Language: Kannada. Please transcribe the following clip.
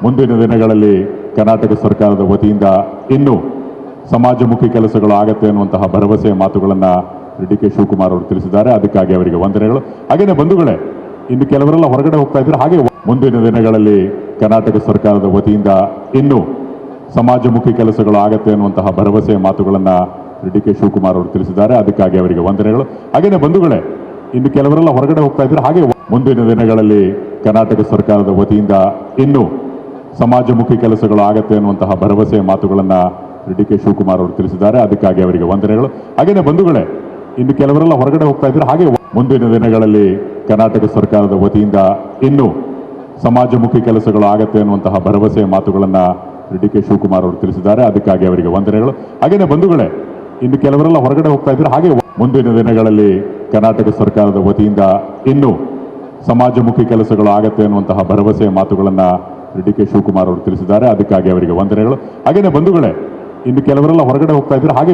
ಮುಂದಿನ ದಿನಗಳಲ್ಲಿ ಕರ್ನಾಟಕ ಸರ್ಕಾರದ ವತಿಯಿಂದ ಇನ್ನೂ ಸಮಾಜಮುಖಿ ಕೆಲಸಗಳು ಆಗತ್ತೆ ಅನ್ನುವಂತಹ ಭರವಸೆಯ ಮಾತುಗಳನ್ನು ಡಿ ಕೆ ಶಿವಕುಮಾರ್ ಅವರು ತಿಳಿಸಿದ್ದಾರೆ. ಅದಕ್ಕಾಗಿ ಅವರಿಗೆ ವಂದನೆಗಳು. ಹಾಗೇನೆ ಬಂಧುಗಳೇ, ಇನ್ನು ಕೆಲವರೆಲ್ಲ ಹೊರಗಡೆ ಹೋಗ್ತಾ ಇದ್ದಾರೆ. ಹಾಗೆ ಮುಂದಿನ ದಿನಗಳಲ್ಲಿ ಕರ್ನಾಟಕ ಸರ್ಕಾರದ ವತಿಯಿಂದ ಇನ್ನೂ ಸಮಾಜಮುಖಿ ಕೆಲಸಗಳು ಆಗತ್ತೆ ಅನ್ನುವಂತಹ ಭರವಸೆಯ ಮಾತುಗಳನ್ನು ಡಿ ಕೆ ಶಿವಕುಮಾರ್ ಅವರು ತಿಳಿಸಿದ್ದಾರೆ. ಅದಕ್ಕಾಗಿ ಅವರಿಗೆ ವಂದನೆಗಳು. ಹಾಗೇನೆ ಬಂಧುಗಳೇ, ಇನ್ನು ಕೆಲವರೆಲ್ಲ ಹೊರಗಡೆ ಹೋಗ್ತಾ ಇದ್ದಾರೆ. ಹಾಗೆ ಮುಂದಿನ ದಿನಗಳಲ್ಲಿ ಕರ್ನಾಟಕ ಸರ್ಕಾರದ ವತಿಯಿಂದ ಇನ್ನೂ ಸಮಾಜಮುಖಿ ಕೆಲಸಗಳು ಆಗತ್ತೆ ಅನ್ನುವಂತಹ ಭರವಸೆಯ ಮಾತುಗಳನ್ನು ಡಿ ಕೆ ಶಿವಕುಮಾರ್ ಅವರು ತಿಳಿಸಿದ್ದಾರೆ. ಅದಕ್ಕಾಗಿ ಅವರಿಗೆ ವಂದನೆಗಳು. ಹಾಗೇನೆ ಬಂಧುಗಳೇ, ಇನ್ನು ಕೆಲವರೆಲ್ಲ ಹೊರಗಡೆ ಹೋಗ್ತಾ ಇದ್ದಾರೆ. ಹಾಗೆ ಮುಂದಿನ ದಿನಗಳಲ್ಲಿ ಕರ್ನಾಟಕ ಸರ್ಕಾರದ ವತಿಯಿಂದ ಇನ್ನೂ ಸಮಾಜಮುಖಿ ಕೆಲಸಗಳು ಆಗತ್ತೆ ಅನ್ನುವಂತಹ ಭರವಸೆಯ ಮಾತುಗಳನ್ನು ಡಿ ಕೆ ಶಿವಕುಮಾರ್ ಅವರು ತಿಳಿಸಿದ್ದಾರೆ. ಅದಕ್ಕಾಗಿ ಅವರಿಗೆ ವಂದನೆಗಳು. ಹಾಗೇನೆ ಬಂಧುಗಳೇ, ಇನ್ನು ಕೆಲವರೆಲ್ಲ ಹೊರಗಡೆ ಹೋಗ್ತಾ ಇದ್ದಾರೆ. ಹಾಗೆ ಮುಂದಿನ ದಿನಗಳಲ್ಲಿ ಕರ್ನಾಟಕ ಸರ್ಕಾರದ ವತಿಯಿಂದ ಇನ್ನೂ ಸಮಾಜಮುಖಿ ಕೆಲಸಗಳು ಆಗತ್ತೆ ಅನ್ನುವಂತಹ ಭರವಸೆಯ ಮಾತುಗಳನ್ನು ಡಿ ಕೆ ಶಿವಕುಮಾರ್ ಅವರು ತಿಳಿಸಿದ್ದಾರೆ. ಅದಕ್ಕಾಗಿ ಅವರಿಗೆ ವಂದನೆಗಳು. ಹಾಗೇನೆ ಬಂಧುಗಳೇ, ಇನ್ನು ಕೆಲವರೆಲ್ಲ ಹೊರಗಡೆ ಹೋಗ್ತಾ ಇದ್ದಾರೆ. ಹಾಗೆ